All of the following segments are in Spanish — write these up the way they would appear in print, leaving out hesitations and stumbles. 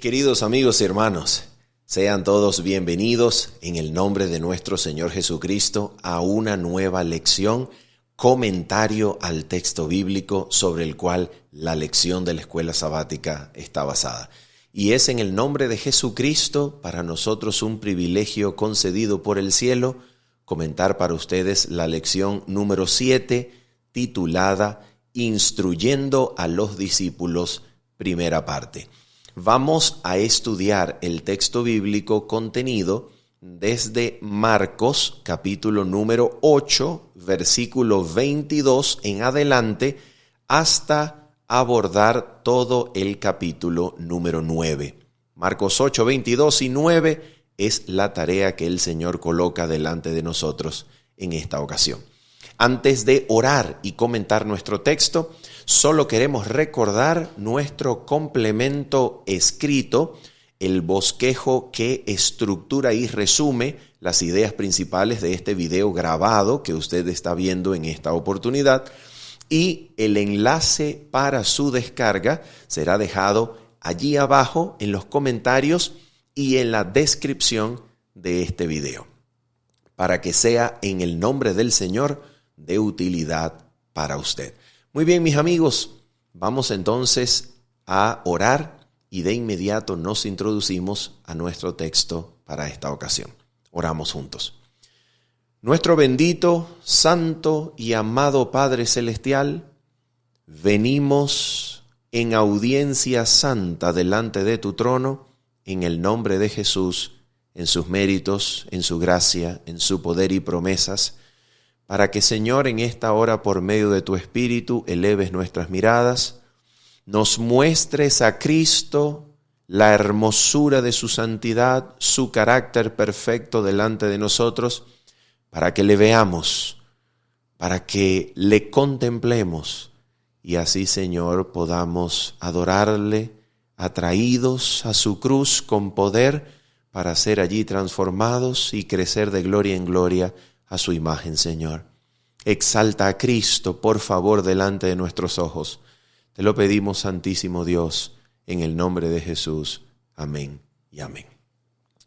Queridos amigos y hermanos, sean todos bienvenidos en el nombre de nuestro Señor Jesucristo a una nueva lección, comentario al texto bíblico sobre el cual la lección de la escuela sabática está basada. Y es en el nombre de Jesucristo, para nosotros un privilegio concedido por el cielo, comentar para ustedes la lección número 7, titulada Instruyendo a los discípulos, primera parte. Vamos a estudiar el texto bíblico contenido desde Marcos, capítulo número 8, versículo 22 en adelante, hasta abordar todo el capítulo número 9. Marcos 8, 22 y 9 es la tarea que el Señor coloca delante de nosotros en esta ocasión. Antes de orar y comentar nuestro texto, solo queremos recordar nuestro complemento escrito, el bosquejo que estructura y resume las ideas principales de este video grabado que usted está viendo en esta oportunidad, y el enlace para su descarga será dejado allí abajo en los comentarios y en la descripción de este video, para que sea en el nombre del Señor de utilidad para usted. Muy bien, mis amigos, vamos entonces a orar y de inmediato nos introducimos a nuestro texto para esta ocasión. Oramos juntos. Nuestro bendito, santo y amado Padre Celestial, venimos en audiencia santa delante de tu trono, en el nombre de Jesús, en sus méritos, en su gracia, en su poder y promesas, para que, Señor, en esta hora, por medio de tu Espíritu, eleves nuestras miradas, nos muestres a Cristo, la hermosura de su santidad, su carácter perfecto delante de nosotros, para que le veamos, para que le contemplemos, y así, Señor, podamos adorarle, atraídos a su cruz con poder, para ser allí transformados y crecer de gloria en gloria a su imagen, Señor. Exalta a Cristo, por favor, delante de nuestros ojos. Te lo pedimos, Santísimo Dios, en el nombre de Jesús. Amén y amén.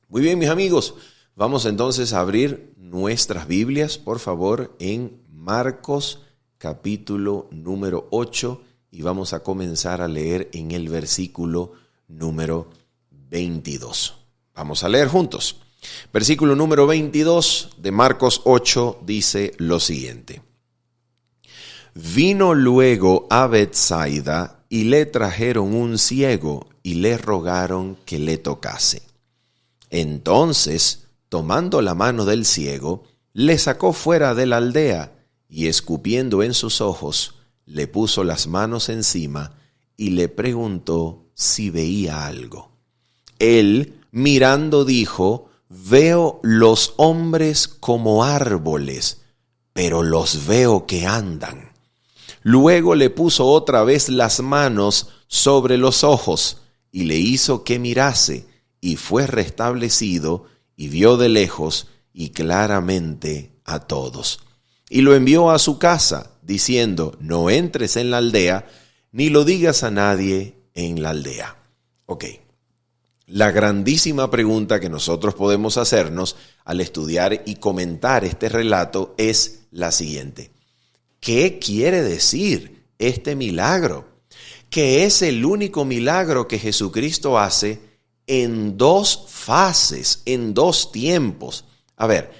Muy bien, mis amigos, vamos entonces a abrir nuestras Biblias, por favor, en Marcos, capítulo número 8, y vamos a comenzar a leer en el versículo número 22. Vamos a leer juntos. Versículo número 22 de Marcos 8 dice lo siguiente. Vino luego a Betsaida y le trajeron un ciego y le rogaron que le tocase. Entonces, tomando la mano del ciego, le sacó fuera de la aldea y escupiendo en sus ojos, le puso las manos encima y le preguntó si veía algo. Él, mirando, dijo: Veo los hombres como árboles, pero los veo que andan. Luego le puso otra vez las manos sobre los ojos y le hizo que mirase, y fue restablecido y vio de lejos y claramente a todos. Y lo envió a su casa, diciendo: no entres en la aldea, ni lo digas a nadie en la aldea. Ok. La grandísima pregunta que nosotros podemos hacernos al estudiar y comentar este relato es la siguiente. ¿Qué quiere decir este milagro? Que es el único milagro que Jesucristo hace en dos fases, en dos tiempos. A ver,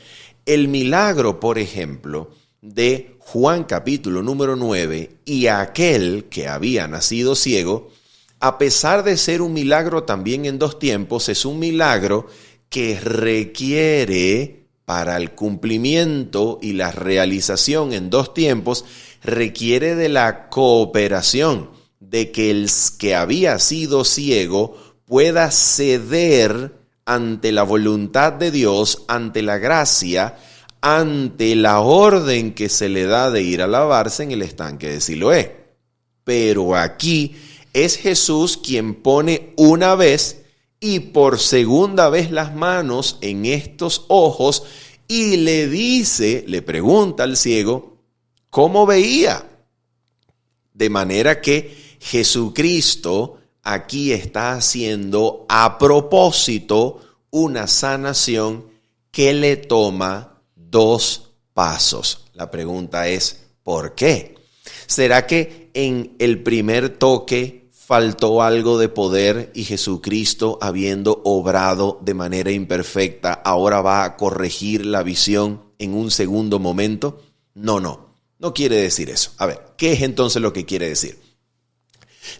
el milagro, por ejemplo, de Juan capítulo número 9 y aquel que había nacido ciego, a pesar de ser un milagro también en dos tiempos, es un milagro que requiere, para el cumplimiento y la realización en dos tiempos, requiere de la cooperación, de que el que había sido ciego pueda ceder ante la voluntad de Dios, ante la gracia, ante la orden que se le da de ir a lavarse en el estanque de Siloé. Pero aquí es Jesús quien pone una vez y por segunda vez las manos en estos ojos y le dice, le pregunta al ciego, ¿cómo veía? De manera que Jesucristo aquí está haciendo a propósito una sanación que le toma 2 pasos. La pregunta es, ¿por qué? ¿Será que en el primer toque faltó algo de poder y Jesucristo, habiendo obrado de manera imperfecta, ahora va a corregir la visión en un segundo momento? No quiere decir eso. A ver, ¿qué es entonces lo que quiere decir?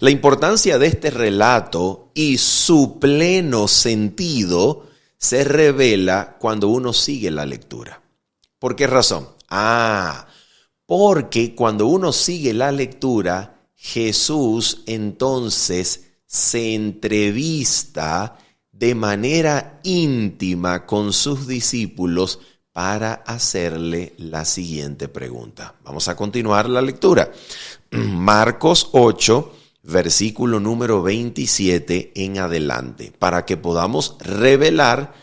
La importancia de este relato y su pleno sentido se revela cuando uno sigue la lectura. ¿Por qué razón? Porque cuando uno sigue la lectura, Jesús entonces se entrevista de manera íntima con sus discípulos para hacerle la siguiente pregunta. Vamos a continuar la lectura. Marcos 8, versículo número 27 en adelante, para que podamos revelar,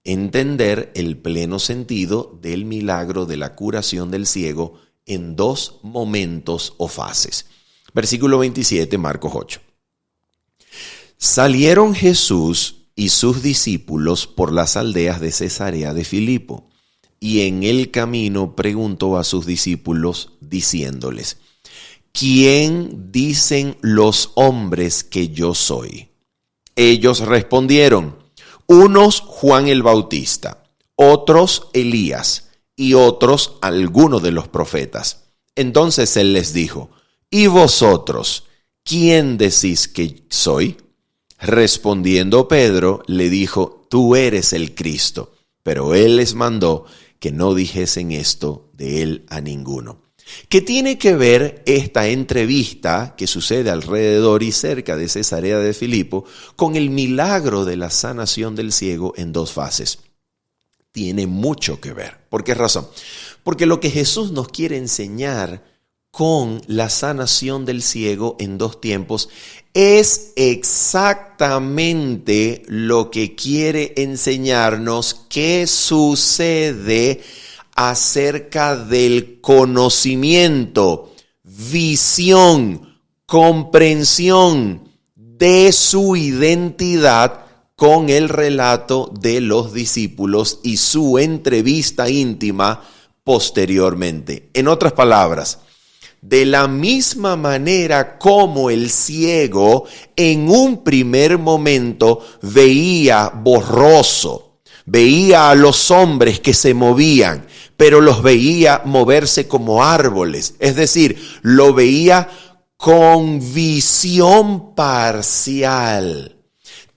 entender el pleno sentido del milagro de la curación del ciego en 2 momentos o fases. Versículo 27, Marcos 8. Salieron Jesús y sus discípulos por las aldeas de Cesarea de Filipo, y en el camino preguntó a sus discípulos diciéndoles: ¿quién dicen los hombres que yo soy? Ellos respondieron: unos Juan el Bautista, otros Elías, y otros alguno de los profetas. Entonces él les dijo: ¿y vosotros, quién decís que soy? Respondiendo Pedro, le dijo: tú eres el Cristo. Pero él les mandó que no dijesen esto de él a ninguno. ¿Qué tiene que ver esta entrevista que sucede alrededor y cerca de Cesarea de Filipo con el milagro de la sanación del ciego en 2 fases? Tiene mucho que ver. ¿Por qué razón? Porque lo que Jesús nos quiere enseñar con la sanación del ciego en 2 tiempos es exactamente lo que quiere enseñarnos que sucede acerca del conocimiento, visión, comprensión de su identidad con el relato de los discípulos y su entrevista íntima posteriormente. En otras palabras, de la misma manera como el ciego en un primer momento veía borroso, veía a los hombres que se movían, pero los veía moverse como árboles, es decir, lo veía con visión parcial.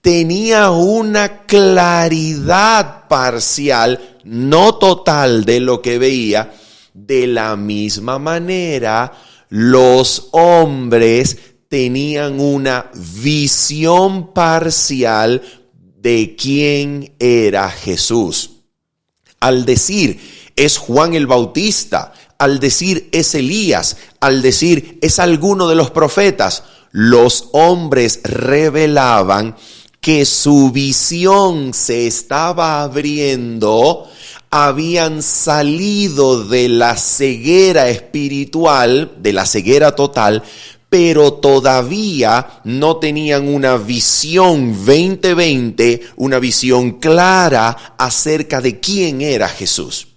Tenía una claridad parcial, no total de lo que veía. De la misma manera, los hombres tenían una visión parcial de quién era Jesús. Al decir es Juan el Bautista, al decir es Elías, al decir es alguno de los profetas, los hombres revelaban que su visión se estaba abriendo, habían salido de la ceguera espiritual, de la ceguera total, pero todavía no tenían una visión 2020, una visión clara acerca de quién era Jesús.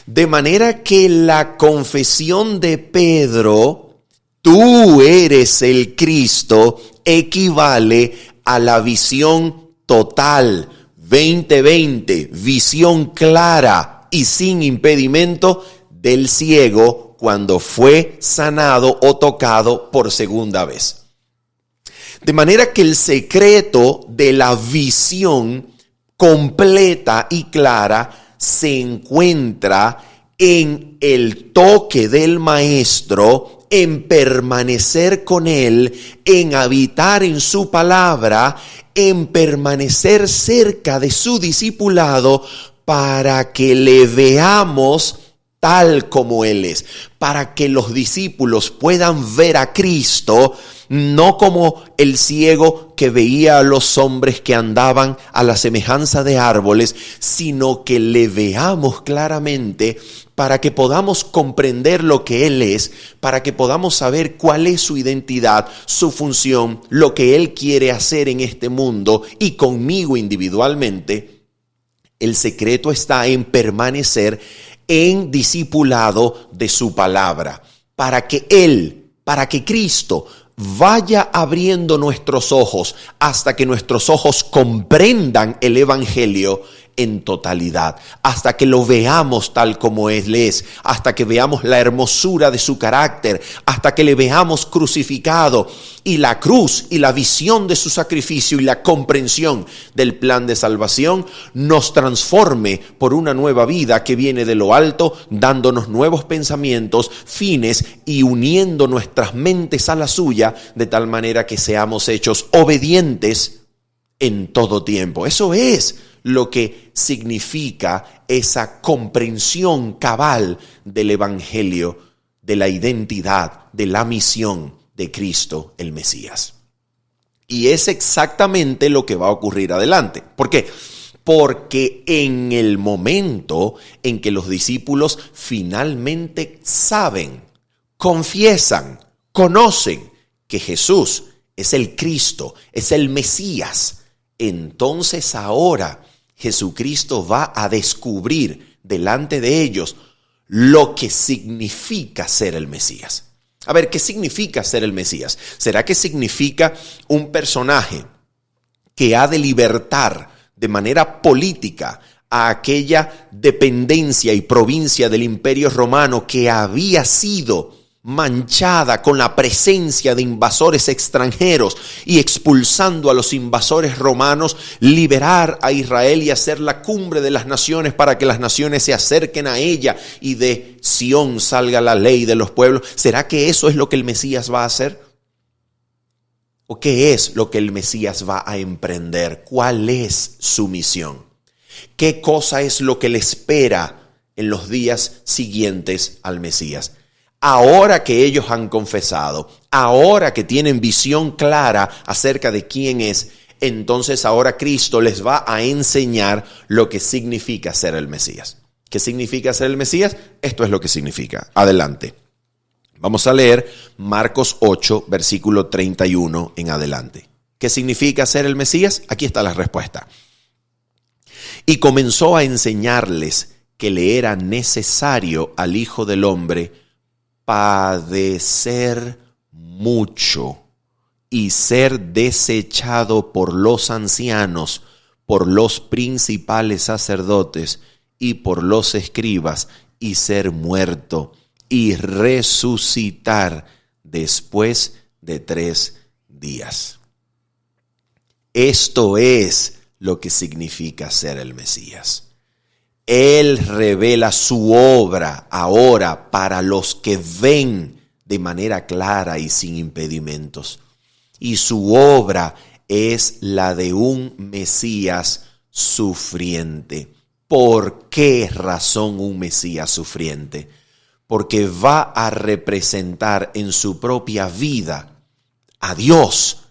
De manera que la confesión de Pedro, tú eres el Cristo, equivale a la visión total, 2020, visión clara y sin impedimento del ciego cuando fue sanado o tocado por segunda vez. De manera que el secreto de la visión completa y clara se encuentra en el toque del maestro, en permanecer con él, en habitar en su palabra, en permanecer cerca de su discipulado para que le veamos tal como Él es, para que los discípulos puedan ver a Cristo, no como el ciego que veía a los hombres que andaban a la semejanza de árboles, sino que le veamos claramente para que podamos comprender lo que Él es, para que podamos saber cuál es su identidad, su función, lo que Él quiere hacer en este mundo y conmigo individualmente. El secreto está en permanecer en discipulado de su palabra, para que Cristo vaya abriendo nuestros ojos hasta que nuestros ojos comprendan el evangelio en totalidad, hasta que lo veamos tal como Él es, hasta que veamos la hermosura de su carácter, hasta que le veamos crucificado y la cruz y la visión de su sacrificio y la comprensión del plan de salvación nos transforme por una nueva vida que viene de lo alto, dándonos nuevos pensamientos, fines y uniendo nuestras mentes a la suya de tal manera que seamos hechos obedientes en todo tiempo. Eso es lo que significa esa comprensión cabal del evangelio, de la identidad, de la misión de Cristo el Mesías. Y es exactamente lo que va a ocurrir adelante. ¿Por qué? Porque en el momento en que los discípulos finalmente saben, confiesan, conocen que Jesús es el Cristo, es el Mesías, entonces ahora Jesucristo va a descubrir delante de ellos lo que significa ser el Mesías. A ver, ¿qué significa ser el Mesías? ¿Será que significa un personaje que ha de libertar de manera política a aquella dependencia y provincia del Imperio Romano que había sido manchada con la presencia de invasores extranjeros, y expulsando a los invasores romanos, liberar a Israel y hacer la cumbre de las naciones para que las naciones se acerquen a ella y de Sión salga la ley de los pueblos? ¿Será que eso es lo que el Mesías va a hacer? ¿O qué es lo que el Mesías va a emprender? ¿Cuál es su misión? ¿Qué cosa es lo que le espera en los días siguientes al Mesías? Ahora que ellos han confesado, ahora que tienen visión clara acerca de quién es, entonces ahora Cristo les va a enseñar lo que significa ser el Mesías. ¿Qué significa ser el Mesías? Esto es lo que significa. Adelante. Vamos a leer Marcos 8, versículo 31 en adelante. ¿Qué significa ser el Mesías? Aquí está la respuesta. Y comenzó a enseñarles que le era necesario al Hijo del Hombre padecer mucho y ser desechado por los ancianos, por los principales sacerdotes y por los escribas, y ser muerto y resucitar después de 3 días. Esto es lo que significa ser el Mesías. Él revela su obra ahora para los que ven de manera clara y sin impedimentos. Y su obra es la de un Mesías sufriente. ¿Por qué razón un Mesías sufriente? Porque va a representar en su propia vida a Dios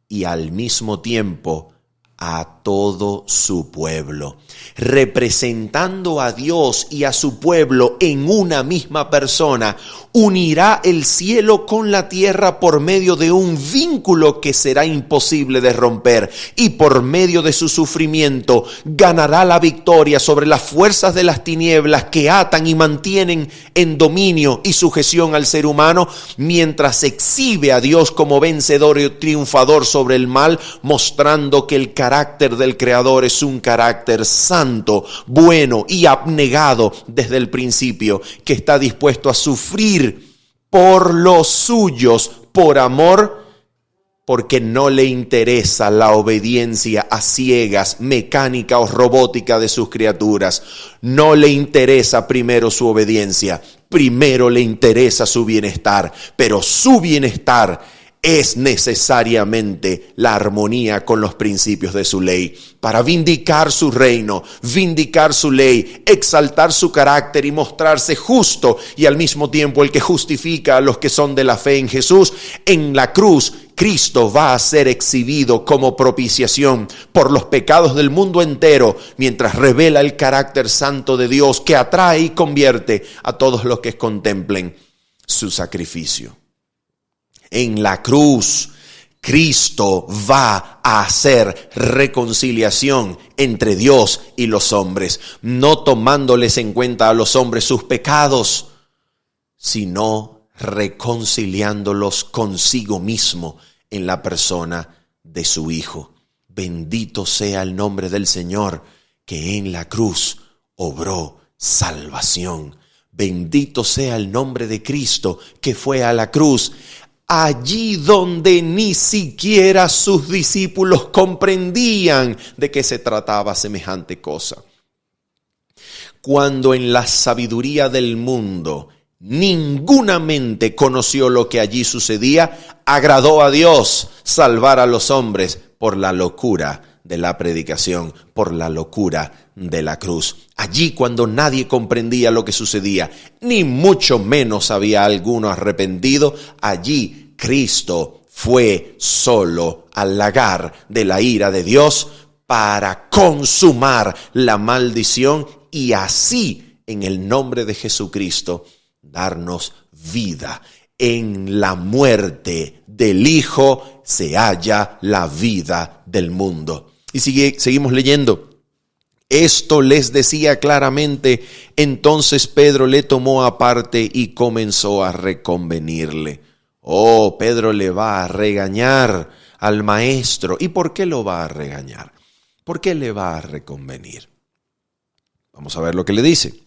y al mismo tiempo a todo su pueblo, representando a Dios y a su pueblo en una misma persona. Unirá el cielo con la tierra por medio de un vínculo que será imposible de romper, y por medio de su sufrimiento ganará la victoria sobre las fuerzas de las tinieblas que atan y mantienen en dominio y sujeción al ser humano, mientras exhibe a Dios como vencedor y triunfador sobre el mal, mostrando que el carácter del Creador es un carácter santo, bueno y abnegado desde el principio, que está dispuesto a sufrir por los suyos, por amor, porque no le interesa la obediencia a ciegas, mecánica o robótica de sus criaturas. No le interesa primero su obediencia, primero le interesa su bienestar, pero su bienestar es necesariamente la armonía con los principios de su ley, para vindicar su reino, vindicar su ley, exaltar su carácter y mostrarse justo y al mismo tiempo el que justifica a los que son de la fe en Jesús. En la cruz, Cristo va a ser exhibido como propiciación por los pecados del mundo entero, mientras revela el carácter santo de Dios que atrae y convierte a todos los que contemplen su sacrificio. En la cruz, Cristo va a hacer reconciliación entre Dios y los hombres, no tomándoles en cuenta a los hombres sus pecados, sino reconciliándolos consigo mismo en la persona de su Hijo. Bendito sea el nombre del Señor, que en la cruz obró salvación. Bendito sea el nombre de Cristo, que fue a la cruz, allí donde ni siquiera sus discípulos comprendían de qué se trataba semejante cosa. Cuando en la sabiduría del mundo ninguna mente conoció lo que allí sucedía, agradó a Dios salvar a los hombres por la locura de la predicación, por la locura de la cruz. Allí, cuando nadie comprendía lo que sucedía, ni mucho menos había alguno arrepentido, allí Cristo fue solo al lagar de la ira de Dios para consumar la maldición y así, en el nombre de Jesucristo, darnos vida. En la muerte del Hijo se halla la vida del mundo. Y seguimos leyendo. Esto les decía claramente. Entonces Pedro le tomó aparte y comenzó a reconvenirle. Pedro le va a regañar al maestro. ¿Y por qué lo va a regañar? ¿Por qué le va a reconvenir? Vamos a ver lo que le dice.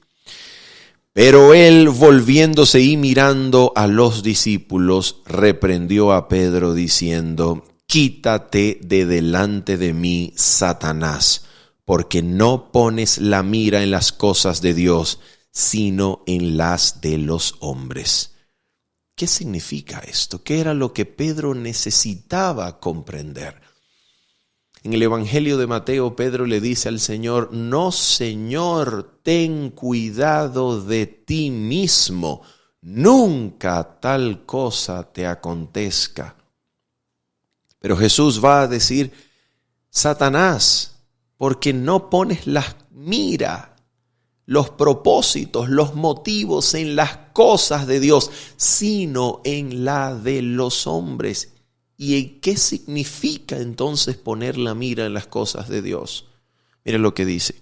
Pero él, volviéndose y mirando a los discípulos, reprendió a Pedro diciendo: quítate de delante de mí, Satanás, porque no pones la mira en las cosas de Dios, sino en las de los hombres. ¿Qué significa esto? ¿Qué era lo que Pedro necesitaba comprender? En el Evangelio de Mateo, Pedro le dice al Señor: no, Señor, ten cuidado de ti mismo, nunca tal cosa te acontezca. Pero Jesús va a decir: Satanás, porque no pones la mira, los propósitos, los motivos en las cosas de Dios, sino en la de los hombres. ¿Y qué significa entonces poner la mira en las cosas de Dios? Miren lo que dice.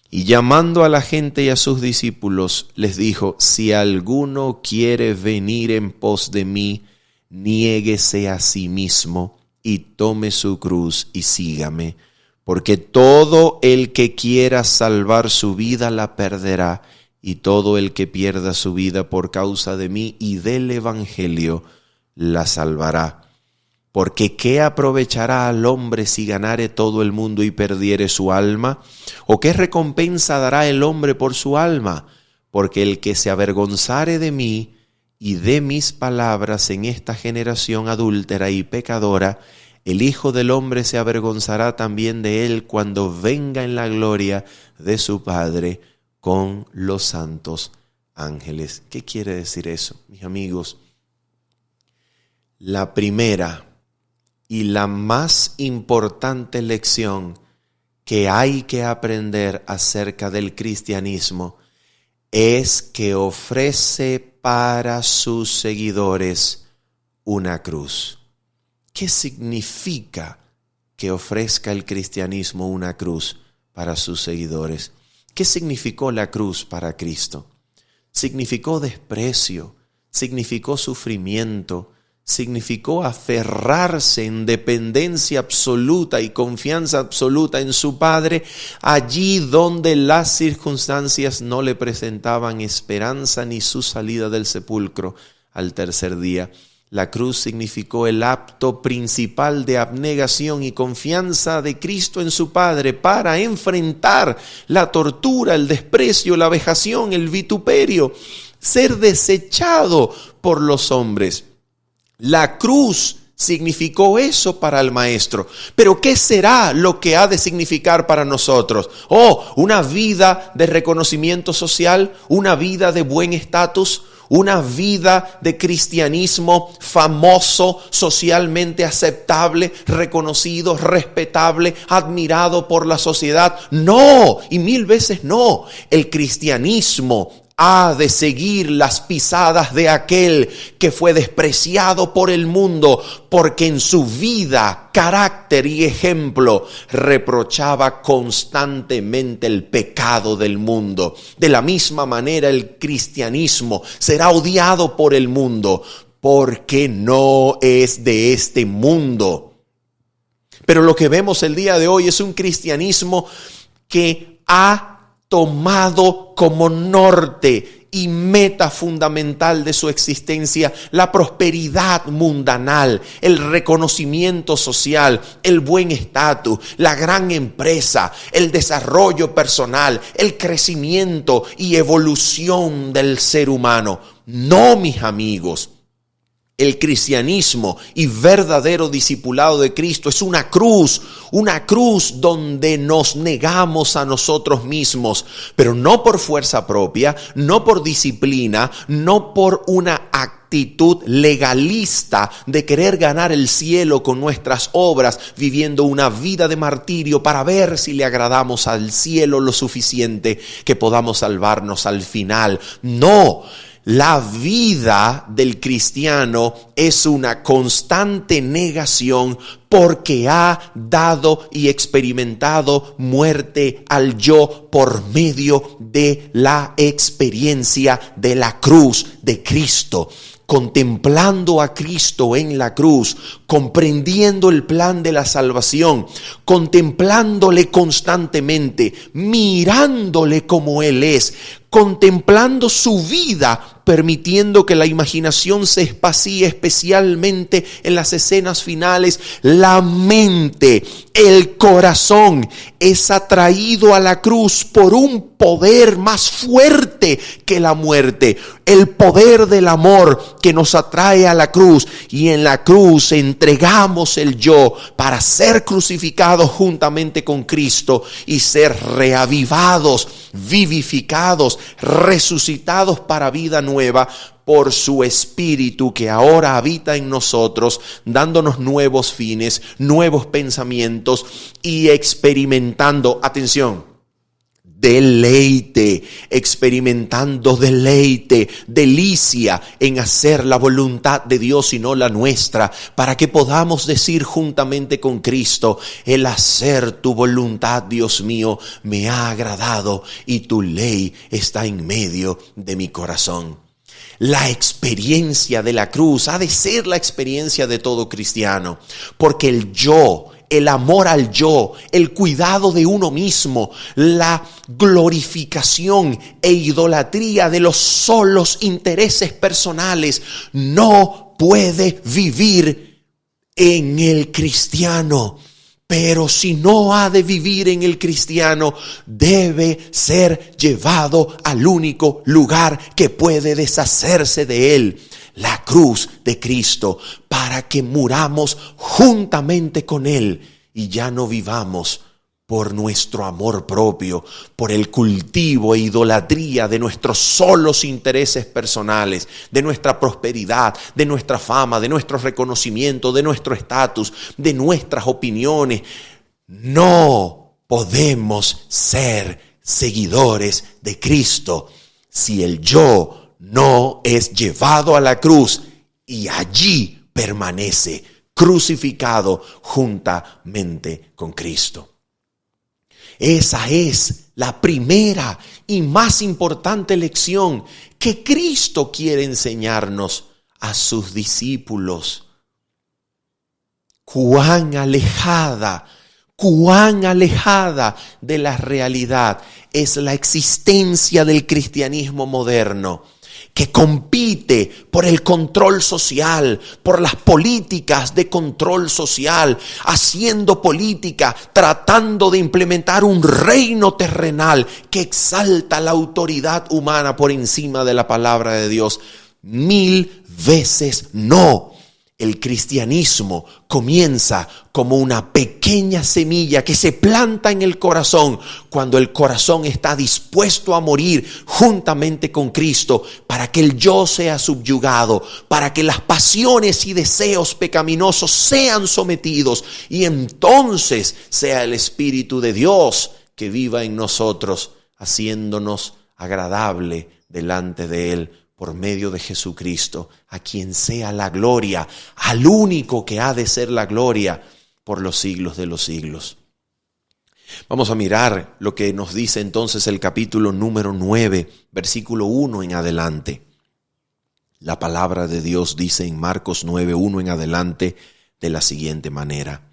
Y llamando a la gente y a sus discípulos, les dijo: si alguno quiere venir en pos de mí, niéguese a sí mismo y tome su cruz y sígame. Porque todo el que quiera salvar su vida la perderá, y todo el que pierda su vida por causa de mí y del Evangelio la salvará. Porque ¿qué aprovechará al hombre si ganare todo el mundo y perdiere su alma? ¿O qué recompensa dará el hombre por su alma? Porque el que se avergonzare de mí y de mis palabras en esta generación adúltera y pecadora, el Hijo del Hombre se avergonzará también de él cuando venga en la gloria de su Padre con los santos ángeles. ¿Qué quiere decir eso, mis amigos? La primera y la más importante lección que hay que aprender acerca del cristianismo es que ofrece para sus seguidores una cruz. ¿Qué significa que ofrezca el cristianismo una cruz para sus seguidores? ¿Qué significó la cruz para Cristo? Significó desprecio, significó sufrimiento, significó aferrarse en dependencia absoluta y confianza absoluta en su Padre, allí donde las circunstancias no le presentaban esperanza ni su salida del sepulcro al tercer día. La cruz significó el acto principal de abnegación y confianza de Cristo en su Padre para enfrentar la tortura, el desprecio, la vejación, el vituperio, ser desechado por los hombres. La cruz significó eso para el maestro. Pero ¿qué será lo que ha de significar para nosotros? Una vida de reconocimiento social, una vida de buen estatus, una vida de cristianismo famoso, socialmente aceptable, reconocido, respetable, admirado por la sociedad. No, y mil veces no. El cristianismo ha de seguir las pisadas de aquel que fue despreciado por el mundo, porque en su vida, carácter y ejemplo reprochaba constantemente el pecado del mundo. De la misma manera, el cristianismo será odiado por el mundo, porque no es de este mundo. Pero lo que vemos el día de hoy es un cristianismo que ha tomado como norte y meta fundamental de su existencia la prosperidad mundanal, el reconocimiento social, el buen estatus, la gran empresa, el desarrollo personal, el crecimiento y evolución del ser humano. No, mis amigos. El cristianismo y verdadero discipulado de Cristo es una cruz donde nos negamos a nosotros mismos, pero no por fuerza propia, no por disciplina, no por una actitud legalista de querer ganar el cielo con nuestras obras, viviendo una vida de martirio para ver si le agradamos al cielo lo suficiente que podamos salvarnos al final. No. La vida del cristiano es una constante negación porque ha dado y experimentado muerte al yo por medio de la experiencia de la cruz de Cristo. Contemplando a Cristo en la cruz, comprendiendo el plan de la salvación, contemplándole constantemente, mirándole como Él es, contemplando su vida, permitiendo que la imaginación se espacíe especialmente en las escenas finales. La mente, el corazón es atraído a la cruz por un poder más fuerte que la muerte, el poder del amor que nos atrae a la cruz, y en la cruz entregamos el yo para ser crucificados juntamente con Cristo y ser reavivados, vivificados, resucitados para vida nueva por su Espíritu que ahora habita en nosotros, dándonos nuevos fines, nuevos pensamientos y experimentando, atención, deleite, experimentando deleite, delicia en hacer la voluntad de Dios y no la nuestra, para que podamos decir juntamente con Cristo: el hacer tu voluntad, Dios mío, me ha agradado y tu ley está en medio de mi corazón. La experiencia de la cruz ha de ser la experiencia de todo cristiano, porque el yo, el amor al yo, el cuidado de uno mismo, la glorificación e idolatría de los solos intereses personales no puede vivir en el cristiano. Pero si no ha de vivir en el cristiano, debe ser llevado al único lugar que puede deshacerse de él, la cruz de Cristo, para que muramos juntamente con Él y ya no vivamos por nuestro amor propio, por el cultivo e idolatría de nuestros solos intereses personales, de nuestra prosperidad, de nuestra fama, de nuestro reconocimiento, de nuestro estatus, de nuestras opiniones. No podemos ser seguidores de Cristo si el yo no es llevado a la cruz y allí permanece crucificado juntamente con Cristo. Esa es la primera y más importante lección que Cristo quiere enseñarnos a sus discípulos. Cuán alejada de la realidad es la existencia del cristianismo moderno, que compite por el control social, por las políticas de control social, haciendo política, tratando de implementar un reino terrenal que exalta la autoridad humana por encima de la palabra de Dios. 1000 veces no. El cristianismo comienza como una pequeña semilla que se planta en el corazón cuando el corazón está dispuesto a morir juntamente con Cristo para que el yo sea subyugado, para que las pasiones y deseos pecaminosos sean sometidos y entonces sea el Espíritu de Dios que viva en nosotros, haciéndonos agradable delante de Él. Por medio de Jesucristo, a quien sea la gloria, al único que ha de ser la gloria por los siglos de los siglos. Vamos a mirar lo que nos dice entonces el capítulo número 9, versículo 1 en adelante. La palabra de Dios dice en Marcos 9, 1 en adelante de la siguiente manera.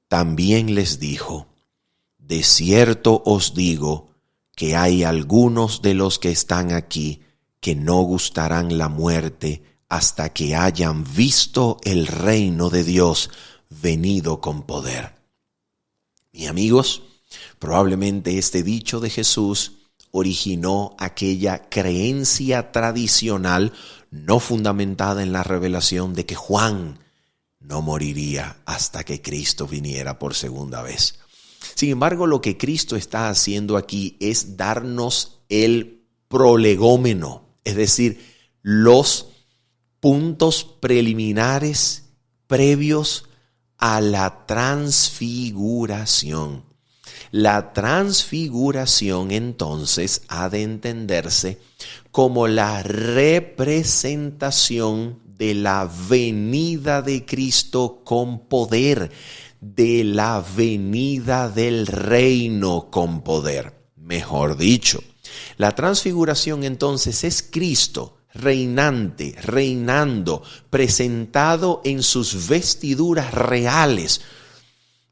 También les dijo, de cierto os digo que hay algunos de los que están aquí que no gustarán la muerte hasta que hayan visto el reino de Dios venido con poder. Mis amigos, probablemente este dicho de Jesús originó aquella creencia tradicional no fundamentada en la revelación de que Juan no moriría hasta que Cristo viniera por segunda vez. Sin embargo, lo que Cristo está haciendo aquí es darnos el prolegómeno, es decir, los puntos preliminares previos a la transfiguración. La transfiguración entonces ha de entenderse como la representación de la venida de Cristo con poder, de la venida del reino con poder, mejor dicho. La transfiguración entonces es Cristo reinando, presentado en sus vestiduras reales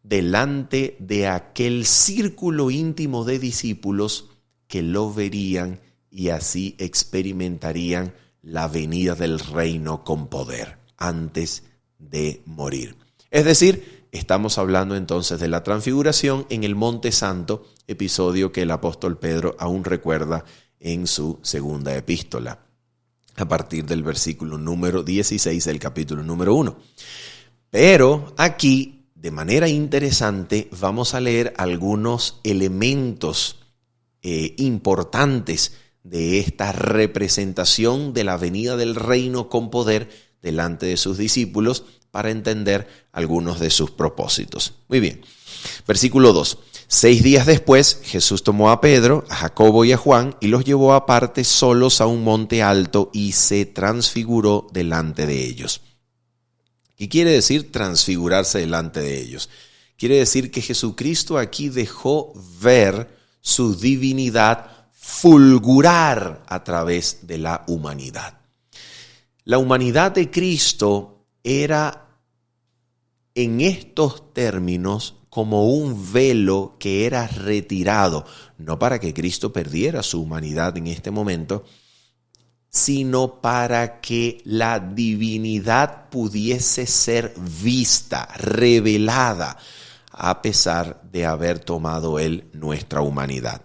delante de aquel círculo íntimo de discípulos que lo verían y así experimentarían la venida del reino con poder antes de morir. Es decir, estamos hablando entonces de la transfiguración en el Monte Santo, episodio que el apóstol Pedro aún recuerda en su segunda epístola, a partir del versículo número 16 del capítulo número 1. Pero aquí, de manera interesante, vamos a leer algunos elementos importantes de esta representación de la venida del reino con poder delante de sus discípulos para entender algunos de sus propósitos. Muy bien, versículo 2. 6 días después, Jesús tomó a Pedro, a Jacobo y a Juan y los llevó aparte solos a un monte alto y se transfiguró delante de ellos. ¿Qué quiere decir transfigurarse delante de ellos? Quiere decir que Jesucristo aquí dejó ver su divinidad fulgurar a través de la humanidad. La humanidad de Cristo era en estos términos como un velo que era retirado, no para que Cristo perdiera su humanidad en este momento, sino para que la divinidad pudiese ser vista, revelada, a pesar de haber tomado Él nuestra humanidad.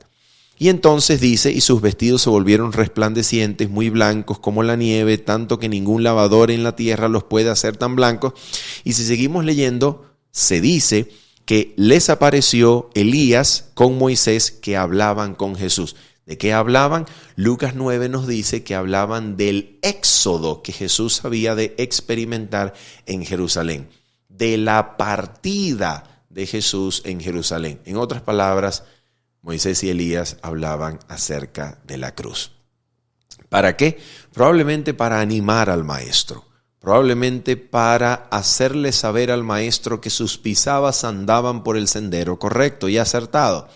Y entonces dice, y sus vestidos se volvieron resplandecientes, muy blancos como la nieve, tanto que ningún lavador en la tierra los puede hacer tan blancos. Y si seguimos leyendo, se dice que les apareció Elías con Moisés que hablaban con Jesús. ¿De qué hablaban? Lucas 9 nos dice que hablaban del éxodo que Jesús había de experimentar en Jerusalén, de la partida de Jesús en Jerusalén. En otras palabras, Moisés y Elías hablaban acerca de la cruz. ¿Para qué? Probablemente para animar al maestro. Probablemente para hacerle saber al maestro que sus pisadas andaban por el sendero correcto y acertado.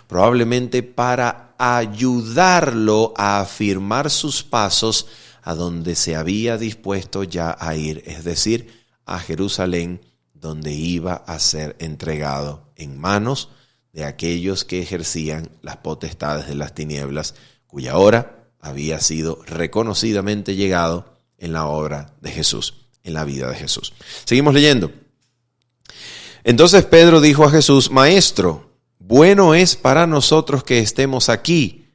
Probablemente para ayudarlo a afirmar sus pasos a donde se había dispuesto ya a ir, es decir, a Jerusalén, donde iba a ser entregado en manos de aquellos que ejercían las potestades de las tinieblas, cuya hora había sido reconocidamente llegado en la obra de Jesús, en la vida de Jesús. Seguimos leyendo. Entonces Pedro dijo a Jesús: Maestro, bueno es para nosotros que estemos aquí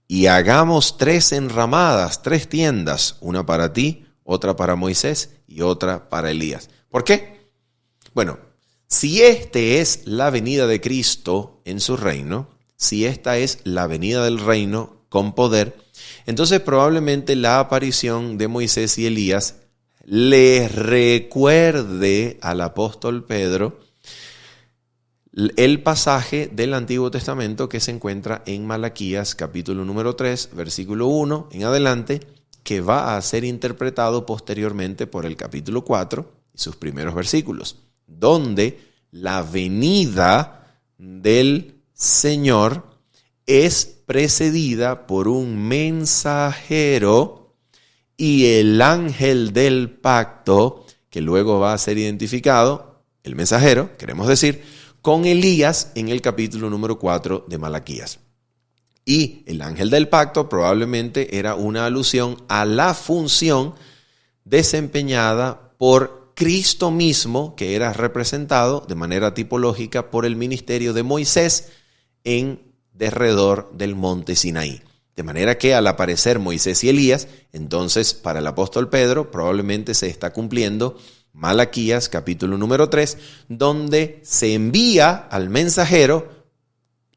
y hagamos 3 enramadas, 3 tiendas, una para ti, otra para Moisés y otra para Elías. ¿Por qué? Bueno, si este es la venida de Cristo en su reino, si esta es la venida del reino con poder, entonces probablemente la aparición de Moisés y Elías le recuerde al apóstol Pedro el pasaje del Antiguo Testamento que se encuentra en Malaquías capítulo número 3, versículo 1 en adelante, que va a ser interpretado posteriormente por el capítulo 4 y sus primeros versículos, donde la venida del Señor es precedida por un mensajero y el ángel del pacto, que luego va a ser identificado, el mensajero, queremos decir, con Elías en el capítulo número 4 de Malaquías. Y el ángel del pacto probablemente era una alusión a la función desempeñada por Cristo mismo, que era representado de manera tipológica por el ministerio de Moisés en derredor del monte Sinaí. De manera que al aparecer Moisés y Elías, entonces para el apóstol Pedro probablemente se está cumpliendo Malaquías capítulo número 3, donde se envía al mensajero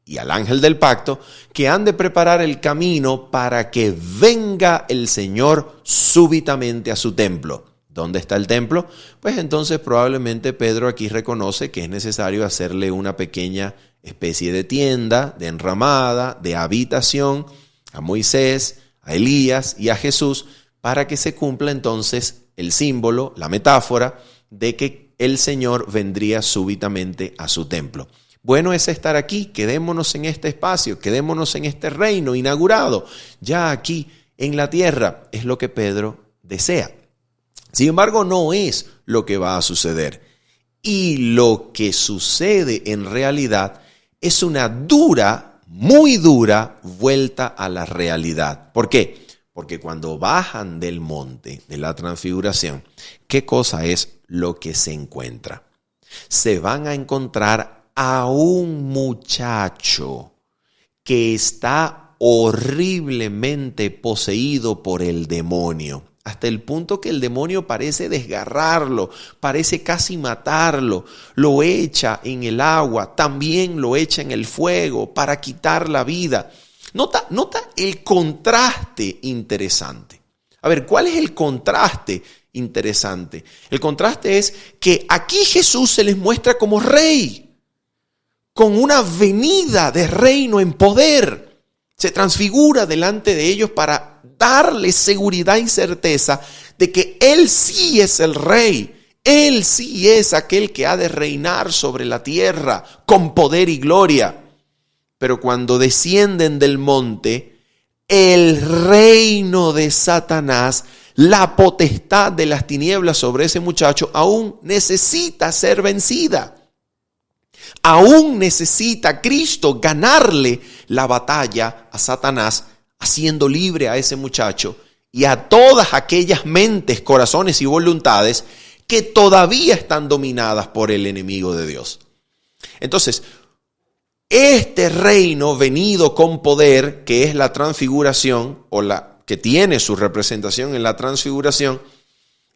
y al ángel del pacto que han de preparar el camino para que venga el Señor súbitamente a su templo. ¿Dónde está el templo? Pues entonces probablemente Pedro aquí reconoce que es necesario hacerle una pequeña especie de tienda, de enramada, de habitación a Moisés, a Elías y a Jesús, para que se cumpla entonces el símbolo, la metáfora de que el Señor vendría súbitamente a su templo. Bueno es estar aquí, quedémonos en este espacio, quedémonos en este reino inaugurado, ya aquí en la tierra, es lo que Pedro desea. Sin embargo, no es lo que va a suceder. Y lo que sucede en realidad es una dura, muy dura vuelta a la realidad. ¿Por qué? Porque cuando bajan del monte de la transfiguración, ¿qué cosa es lo que se encuentra? Se van a encontrar a un muchacho que está horriblemente poseído por el demonio, hasta el punto que el demonio parece desgarrarlo, parece casi matarlo, lo echa en el agua, también lo echa en el fuego para quitar la vida. Nota el contraste interesante. A ver, ¿cuál es el contraste interesante? El contraste es que aquí Jesús se les muestra como rey, con una venida de reino en poder. Se transfigura delante de ellos para darles seguridad y certeza de que Él sí es el rey. Él sí es aquel que ha de reinar sobre la tierra con poder y gloria. Pero cuando descienden del monte, el reino de Satanás, la potestad de las tinieblas sobre ese muchacho, aún necesita ser vencida. Aún necesita Cristo ganarle la batalla a Satanás, haciendo libre a ese muchacho y a todas aquellas mentes, corazones y voluntades que todavía están dominadas por el enemigo de Dios. Entonces, este reino venido con poder, que es la transfiguración, o la que tiene su representación en la transfiguración,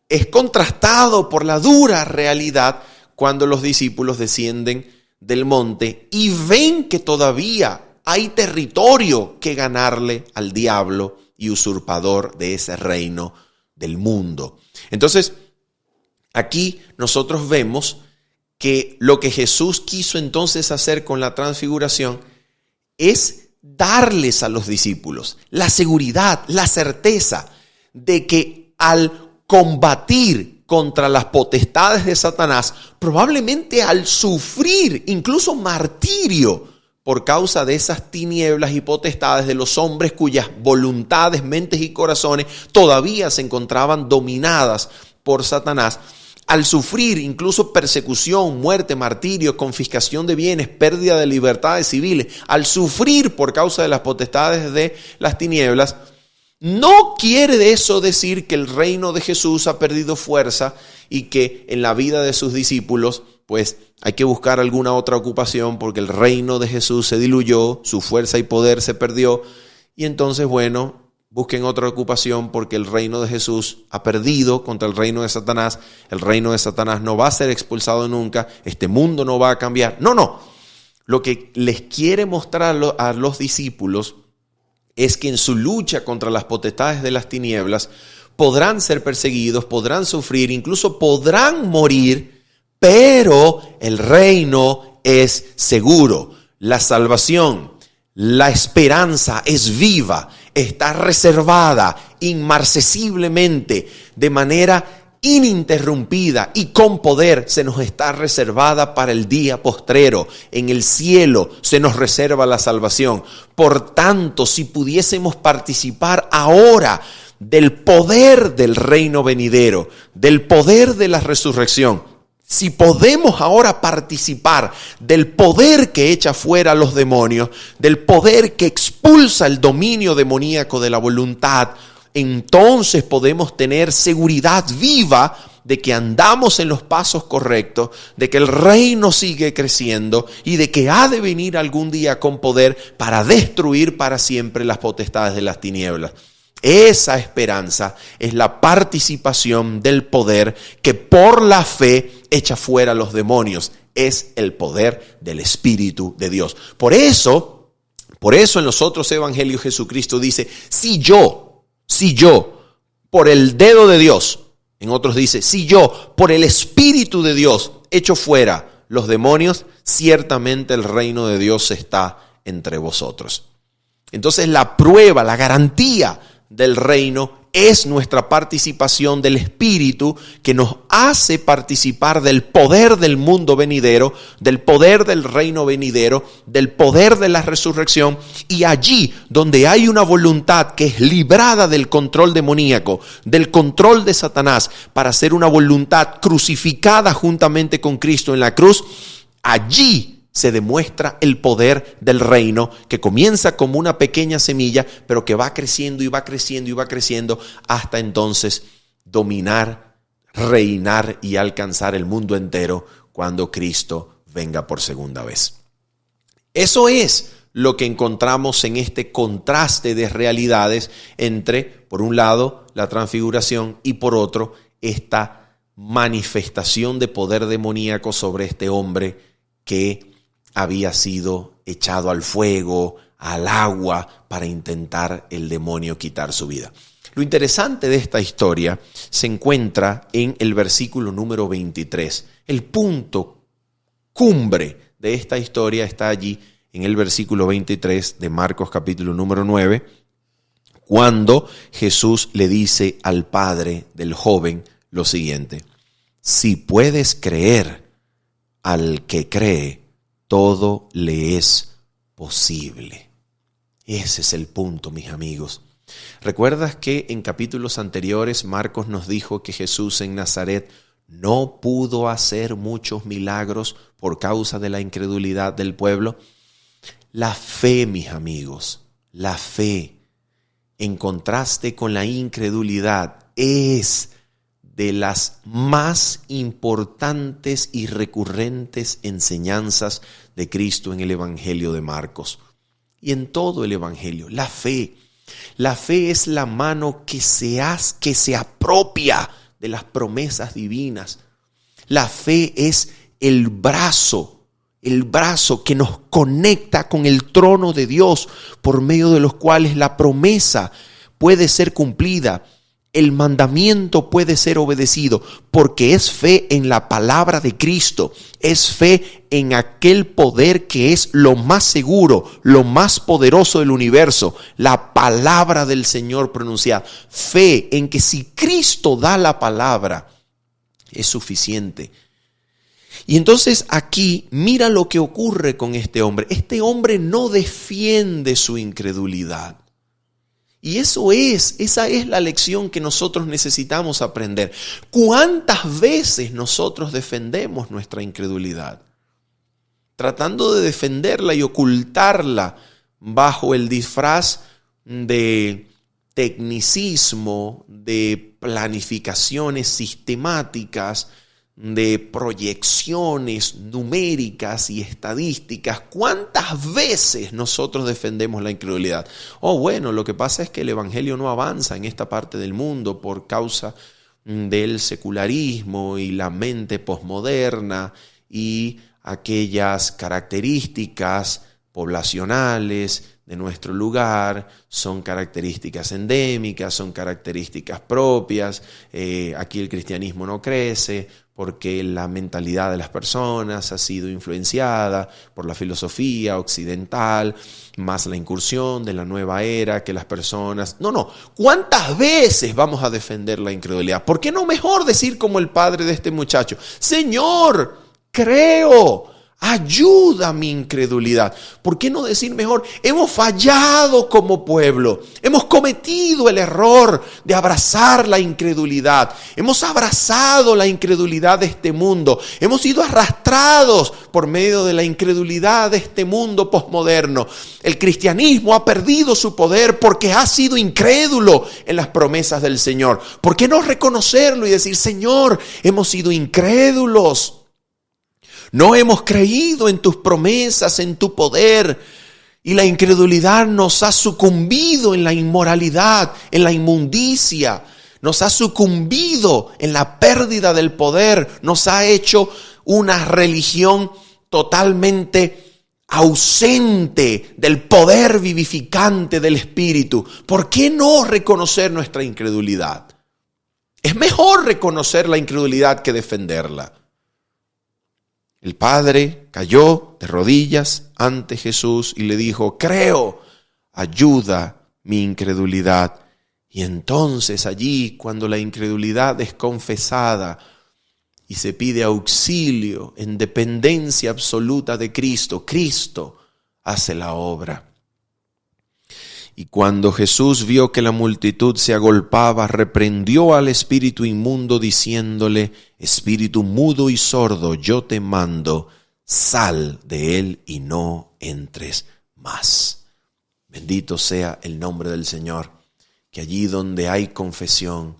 es contrastado por la dura realidad cuando los discípulos descienden del monte y ven que todavía hay territorio que ganarle al diablo y usurpador de ese reino del mundo. Entonces, aquí nosotros vemos que lo que Jesús quiso entonces hacer con la transfiguración es darles a los discípulos la seguridad, la certeza de que al combatir contra las potestades de Satanás, probablemente al sufrir incluso martirio por causa de esas tinieblas y potestades de los hombres cuyas voluntades, mentes y corazones todavía se encontraban dominadas por Satanás, al sufrir incluso persecución, muerte, martirio, confiscación de bienes, pérdida de libertades civiles, al sufrir por causa de las potestades de las tinieblas, no quiere eso decir que el reino de Jesús ha perdido fuerza y que en la vida de sus discípulos pues hay que buscar alguna otra ocupación porque el reino de Jesús se diluyó, su fuerza y poder se perdió y entonces bueno, busquen otra ocupación porque el reino de Jesús ha perdido contra el reino de Satanás. El reino de Satanás no va a ser expulsado nunca. Este mundo no va a cambiar. No. Lo que les quiere mostrar a los discípulos es que en su lucha contra las potestades de las tinieblas podrán ser perseguidos, podrán sufrir, incluso podrán morir, pero el reino es seguro. La salvación, la esperanza es viva, está reservada inmarcesiblemente, de manera ininterrumpida y con poder se nos está reservada para el día postrero. En el cielo se nos reserva la salvación. Por tanto, si pudiésemos participar ahora del poder del reino venidero, del poder de la resurrección, si podemos ahora participar del poder que echa fuera a los demonios, del poder que expulsa el dominio demoníaco de la voluntad, entonces podemos tener seguridad viva de que andamos en los pasos correctos, de que el reino sigue creciendo y de que ha de venir algún día con poder para destruir para siempre las potestades de las tinieblas. Esa esperanza es la participación del poder que por la fe echa fuera a los demonios. Es el poder del Espíritu de Dios. Por eso en los otros evangelios Jesucristo dice, si yo, por el dedo de Dios, en otros dice, si yo, por el Espíritu de Dios, echo fuera los demonios, ciertamente el reino de Dios está entre vosotros. Entonces la prueba, la garantía del reino es nuestra participación del Espíritu, que nos hace participar del poder del mundo venidero, del poder del reino venidero, del poder de la resurrección. Y allí donde hay una voluntad que es librada del control demoníaco, del control de Satanás, para ser una voluntad crucificada juntamente con Cristo en la cruz, allí se demuestra el poder del reino, que comienza como una pequeña semilla, pero que va creciendo y va creciendo y va creciendo hasta entonces dominar, reinar y alcanzar el mundo entero cuando Cristo venga por segunda vez. Eso es lo que encontramos en este contraste de realidades entre, por un lado, la transfiguración y por otro, esta manifestación de poder demoníaco sobre este hombre que había sido echado al fuego, al agua, para intentar el demonio quitar su vida. Lo interesante de esta historia se encuentra en el versículo número 23. El punto cumbre de esta historia está allí en el versículo 23 de Marcos capítulo número 9, cuando Jesús le dice al padre del joven lo siguiente: si puedes creer, al que cree, todo le es posible. Ese es el punto, mis amigos. ¿Recuerdas que en capítulos anteriores Marcos nos dijo que Jesús en Nazaret no pudo hacer muchos milagros por causa de la incredulidad del pueblo? La fe, mis amigos, la fe, en contraste con la incredulidad, es de las más importantes y recurrentes enseñanzas de Cristo en el Evangelio de Marcos y en todo el Evangelio. La fe es la mano que se apropia de las promesas divinas. La fe es el brazo que nos conecta con el trono de Dios, por medio de los cuales la promesa puede ser cumplida. El mandamiento puede ser obedecido porque es fe en la palabra de Cristo, es fe en aquel poder que es lo más seguro, lo más poderoso del universo, la palabra del Señor pronunciada. Fe en que si Cristo da la palabra, es suficiente. Y entonces aquí mira lo que ocurre con este hombre. Este hombre no defiende su incredulidad. Y esa es la lección que nosotros necesitamos aprender. ¿Cuántas veces nosotros defendemos nuestra incredulidad? Tratando de defenderla y ocultarla bajo el disfraz de tecnicismo, de planificaciones sistemáticas, de proyecciones numéricas y estadísticas, ¿cuántas veces nosotros defendemos la incredulidad? Bueno, lo que pasa es que el evangelio no avanza en esta parte del mundo por causa del secularismo y la mente posmoderna y aquellas características poblacionales de nuestro lugar son características endémicas, son características propias. Aquí el cristianismo no crece porque la mentalidad de las personas ha sido influenciada por la filosofía occidental, más la incursión de la nueva era que las personas... No, ¿cuántas veces vamos a defender la incredulidad? ¿Por qué no mejor decir como el padre de este muchacho? Señor, creo, ayuda mi incredulidad. ¿Por qué no decir mejor? Hemos fallado como pueblo. Hemos cometido el error de abrazar la incredulidad. Hemos abrazado la incredulidad de este mundo. Hemos sido arrastrados por medio de la incredulidad de este mundo posmoderno. El cristianismo ha perdido su poder porque ha sido incrédulo en las promesas del Señor. ¿Por qué no reconocerlo y decir, Señor, hemos sido incrédulos? No hemos creído en tus promesas, en tu poder, y la incredulidad nos ha sucumbido en la inmoralidad, en la inmundicia, nos ha sucumbido en la pérdida del poder, nos ha hecho una religión totalmente ausente del poder vivificante del Espíritu. ¿Por qué no reconocer nuestra incredulidad? Es mejor reconocer la incredulidad que defenderla. El padre cayó de rodillas ante Jesús y le dijo, creo, ayuda mi incredulidad. Y entonces allí, cuando la incredulidad es confesada y se pide auxilio en dependencia absoluta de Cristo, Cristo hace la obra. Y cuando Jesús vio que la multitud se agolpaba, reprendió al espíritu inmundo diciéndole, espíritu mudo y sordo, yo te mando, sal de él y no entres más. Bendito sea el nombre del Señor, que allí donde hay confesión,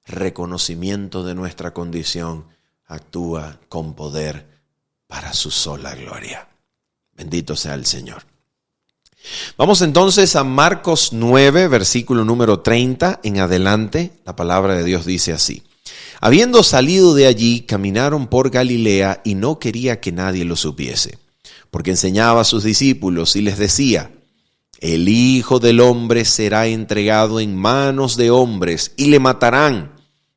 reconocimiento de nuestra condición, actúa con poder para su sola gloria. Bendito sea el Señor. Vamos entonces a Marcos 9, versículo número 30 en adelante. La palabra de Dios dice así. Habiendo salido de allí, caminaron por Galilea y no quería que nadie lo supiese, porque enseñaba a sus discípulos y les decía, el Hijo del Hombre será entregado en manos de hombres y le matarán,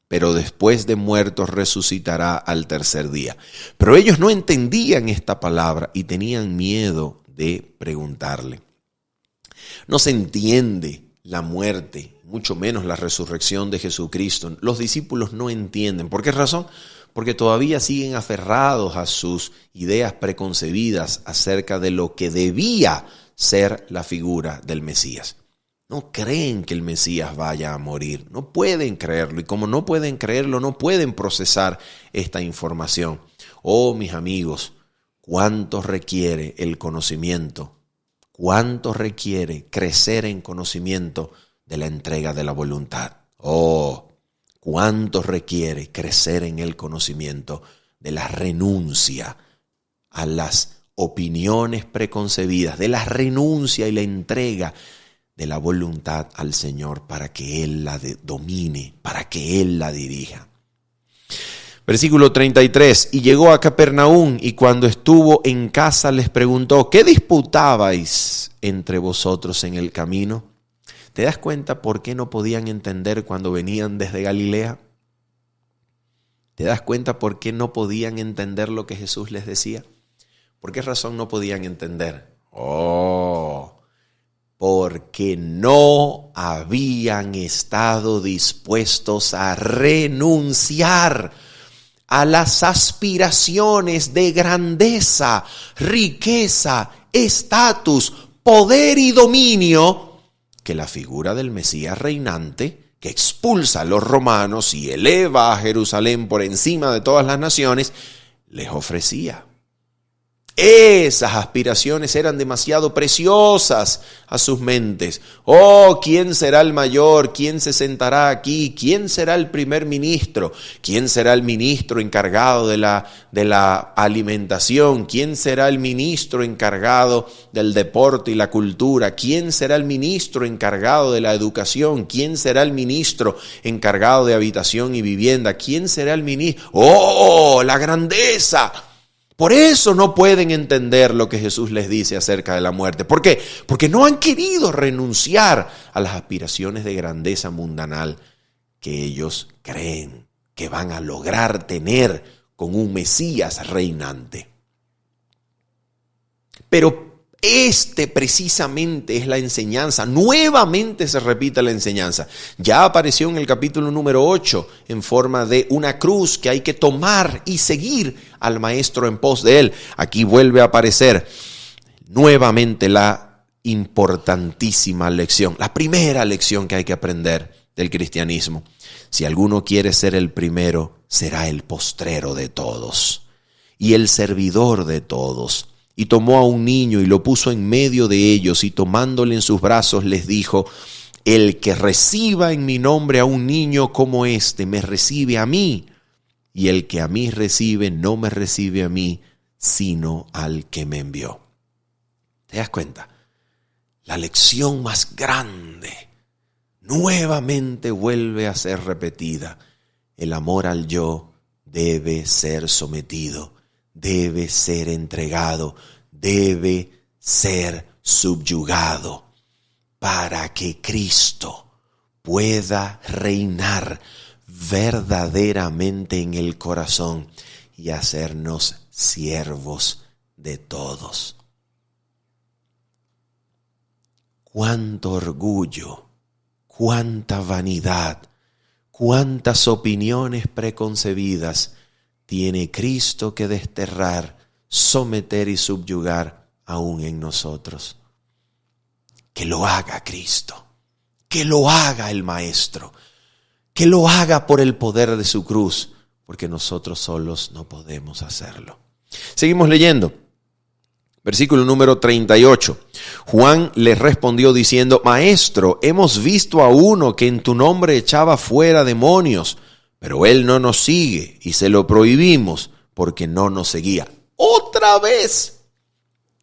pero después de muertos resucitará al tercer día. Pero ellos no entendían esta palabra y tenían miedo de preguntarle. No se entiende la muerte, mucho menos la resurrección de Jesucristo. Los discípulos no entienden. ¿Por qué razón? Porque todavía siguen aferrados a sus ideas preconcebidas acerca de lo que debía ser la figura del Mesías. No creen que el Mesías vaya a morir, no pueden creerlo, y como no pueden creerlo, no pueden procesar esta información. Oh, mis amigos, ¿cuánto requiere el conocimiento? ¿Cuánto requiere crecer en conocimiento de la entrega de la voluntad? Oh, ¿cuánto requiere crecer en el conocimiento de la renuncia a las opiniones preconcebidas, de la renuncia y la entrega de la voluntad al Señor para que Él la domine, para que Él la dirija? Versículo 33, y llegó a Capernaum, y cuando estuvo en casa les preguntó, ¿qué disputabais entre vosotros en el camino? ¿Te das cuenta por qué no podían entender cuando venían desde Galilea? ¿Te das cuenta por qué no podían entender lo que Jesús les decía? ¿Por qué razón no podían entender? Porque no habían estado dispuestos a renunciar a las aspiraciones de grandeza, riqueza, estatus, poder y dominio que la figura del Mesías reinante, que expulsa a los romanos y eleva a Jerusalén por encima de todas las naciones, les ofrecía. Esas aspiraciones eran demasiado preciosas a sus mentes. Oh, ¿quién será el mayor? ¿Quién se sentará aquí? ¿Quién será el primer ministro? ¿Quién será el ministro encargado de la alimentación? ¿Quién será el ministro encargado del deporte y la cultura? ¿Quién será el ministro encargado de la educación? ¿Quién será el ministro encargado de habitación y vivienda? ¿Quién será el ministro? ¡Oh, la grandeza! Por eso no pueden entender lo que Jesús les dice acerca de la muerte. ¿Por qué? Porque no han querido renunciar a las aspiraciones de grandeza mundanal que ellos creen que van a lograr tener con un Mesías reinante. Pero precisamente es la enseñanza. Nuevamente se repite la enseñanza. Ya apareció en el capítulo número 8 en forma de una cruz que hay que tomar y seguir al maestro en pos de él. Aquí vuelve a aparecer nuevamente la importantísima lección, la primera lección que hay que aprender del cristianismo. Si alguno quiere ser el primero, será el postrero de todos y el servidor de todos. Y tomó a un niño y lo puso en medio de ellos, y tomándole en sus brazos les dijo: el que reciba en mi nombre a un niño como este, me recibe a mí, y el que a mí recibe, no me recibe a mí, sino al que me envió. ¿Te das cuenta? La lección más grande nuevamente vuelve a ser repetida. El amor al yo debe ser sometido, debe ser entregado, debe ser subyugado para que Cristo pueda reinar verdaderamente en el corazón y hacernos siervos de todos. Cuánto orgullo, cuánta vanidad, cuántas opiniones preconcebidas tiene Cristo que desterrar, someter y subyugar aún en nosotros. Que lo haga Cristo, que lo haga el Maestro, que lo haga por el poder de su cruz, porque nosotros solos no podemos hacerlo. Seguimos leyendo. Versículo número 38. Juan le respondió diciendo: Maestro, hemos visto a uno que en tu nombre echaba fuera demonios, pero él no nos sigue y se lo prohibimos porque no nos seguía. Otra vez,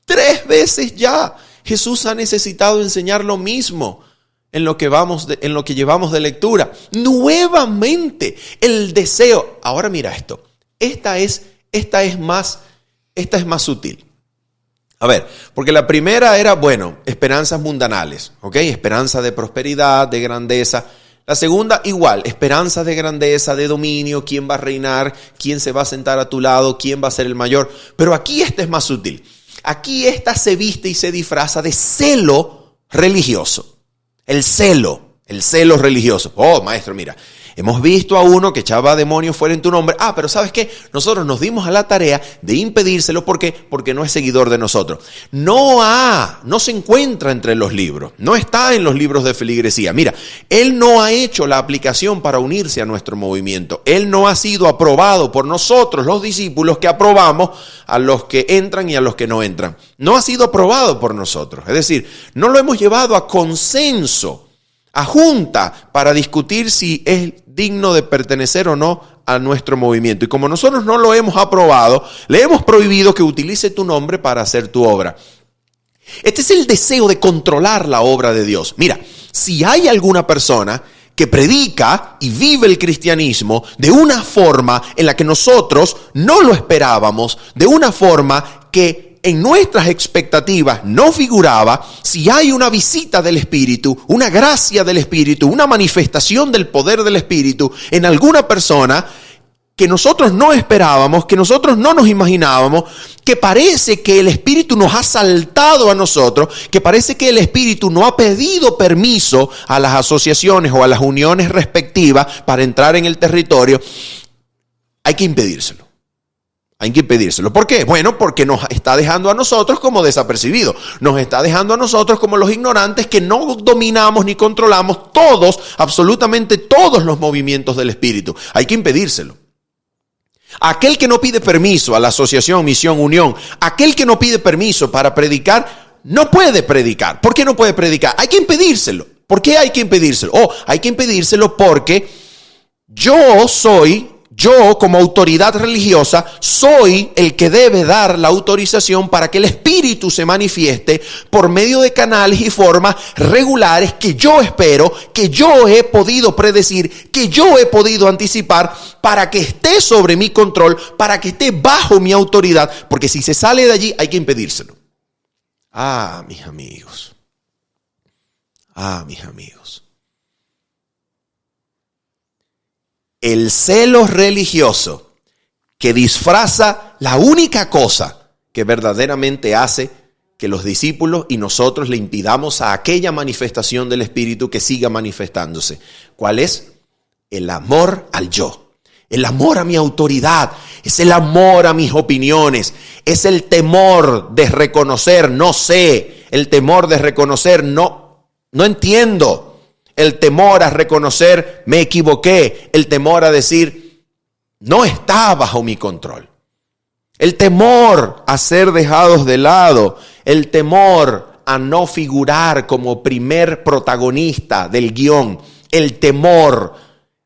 3 veces ya, Jesús ha necesitado enseñar lo mismo en lo que llevamos de lectura. Nuevamente, el deseo. Ahora mira esto. Esta es más sutil. A ver, porque la primera era, esperanzas mundanales, ¿ok? Esperanza de prosperidad, de grandeza. La segunda, igual, esperanza de grandeza, de dominio, quién va a reinar, quién se va a sentar a tu lado, quién va a ser el mayor. Pero aquí esta es más sutil. Aquí esta se viste y se disfraza de celo religioso. El celo religioso. Oh, maestro, mira, hemos visto a uno que echaba demonios fuera en tu nombre. Pero ¿sabes qué? Nosotros nos dimos a la tarea de impedírselo. ¿Por qué? Porque no es seguidor de nosotros. No se encuentra entre los libros. No está en los libros de feligresía. Mira, él no ha hecho la aplicación para unirse a nuestro movimiento. Él no ha sido aprobado por nosotros, los discípulos, que aprobamos a los que entran y a los que no entran. No ha sido aprobado por nosotros. Es decir, no lo hemos llevado a consenso, a junta, para discutir si es digno de pertenecer o no a nuestro movimiento. Y como nosotros no lo hemos aprobado, le hemos prohibido que utilice tu nombre para hacer tu obra. Este es el deseo de controlar la obra de Dios. Mira, si hay alguna persona que predica y vive el cristianismo de una forma en la que nosotros no lo esperábamos, de una forma que en nuestras expectativas no figuraba, si hay una visita del Espíritu, una gracia del Espíritu, una manifestación del poder del Espíritu en alguna persona que nosotros no esperábamos, que nosotros no nos imaginábamos, que parece que el Espíritu nos ha saltado a nosotros, que parece que el Espíritu no ha pedido permiso a las asociaciones o a las uniones respectivas para entrar en el territorio, hay que impedírselo. Hay que impedírselo. ¿Por qué? Bueno, porque nos está dejando a nosotros como desapercibidos. Nos está dejando a nosotros como los ignorantes que no dominamos ni controlamos absolutamente todos los movimientos del Espíritu. Hay que impedírselo. Aquel que no pide permiso a la asociación, misión, unión, aquel que no pide permiso para predicar, no puede predicar. ¿Por qué no puede predicar? Hay que impedírselo. ¿Por qué hay que impedírselo? Hay que impedírselo porque yo como autoridad religiosa, soy el que debe dar la autorización para que el Espíritu se manifieste por medio de canales y formas regulares que yo espero, que yo he podido predecir, que yo he podido anticipar, para que esté sobre mi control, para que esté bajo mi autoridad, porque si se sale de allí hay que impedírselo. Mis amigos. Mis amigos. El celo religioso que disfraza la única cosa que verdaderamente hace que los discípulos y nosotros le impidamos a aquella manifestación del Espíritu que siga manifestándose. ¿Cuál es? El amor al yo. El amor a mi autoridad. Es el amor a mis opiniones. Es el temor de reconocer, no sé. El temor de reconocer, no entiendo. El temor a reconocer, me equivoqué. El temor a decir, no está bajo mi control. El temor a ser dejados de lado. El temor a no figurar como primer protagonista del guión. El temor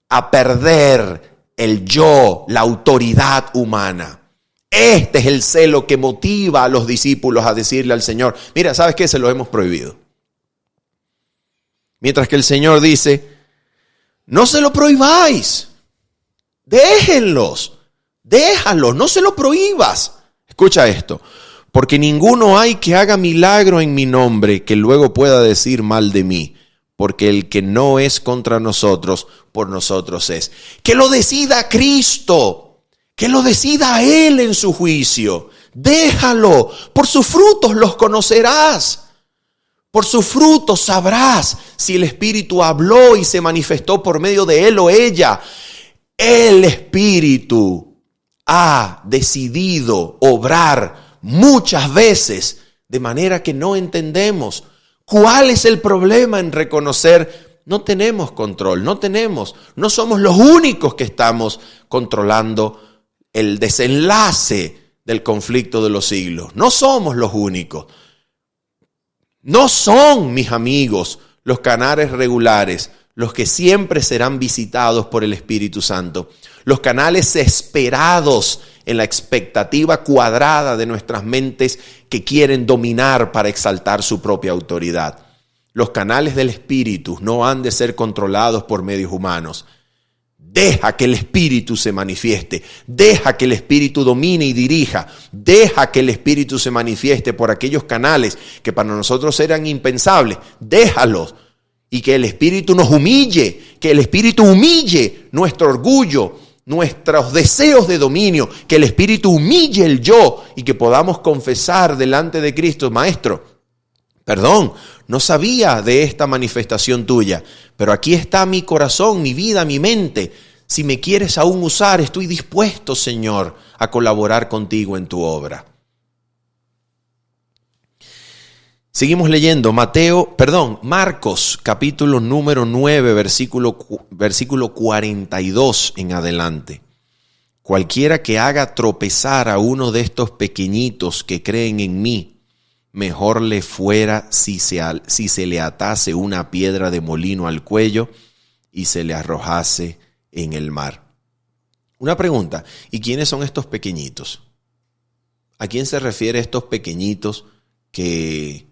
a perder el yo, la autoridad humana. Este es el celo que motiva a los discípulos a decirle al Señor, mira, ¿sabes qué? Se lo hemos prohibido. Mientras que el Señor dice, no se lo prohibáis, déjalos, no se lo prohíbas. Escucha esto, porque ninguno hay que haga milagro en mi nombre que luego pueda decir mal de mí, porque el que no es contra nosotros, por nosotros es. Que lo decida Cristo, que lo decida Él en su juicio. Déjalo, por sus frutos los conocerás. Por sus frutos sabrás si el Espíritu habló y se manifestó por medio de él o ella. El Espíritu ha decidido obrar muchas veces de manera que no entendemos. ¿Cuál es el problema en reconocer? No tenemos control, no somos los únicos que estamos controlando el desenlace del conflicto de los siglos. No somos los únicos. No son, mis amigos, los canales regulares, los que siempre serán visitados por el Espíritu Santo. Los canales esperados en la expectativa cuadrada de nuestras mentes que quieren dominar para exaltar su propia autoridad. Los canales del Espíritu no han de ser controlados por medios humanos. Deja que el Espíritu se manifieste, deja que el Espíritu domine y dirija, deja que el Espíritu se manifieste por aquellos canales que para nosotros eran impensables, déjalos y que el Espíritu nos humille, que el Espíritu humille nuestro orgullo, nuestros deseos de dominio, que el Espíritu humille el yo y que podamos confesar delante de Cristo, Maestro, perdón, no sabía de esta manifestación tuya, pero aquí está mi corazón, mi vida, mi mente. Si me quieres aún usar, estoy dispuesto, Señor, a colaborar contigo en tu obra. Seguimos leyendo Marcos, capítulo número 9, versículo 42 en adelante. Cualquiera que haga tropezar a uno de estos pequeñitos que creen en mí, mejor le fuera si se le atase una piedra de molino al cuello y se le arrojase en el mar. Una pregunta, ¿y quiénes son estos pequeñitos? ¿A quién se refiere estos pequeñitos que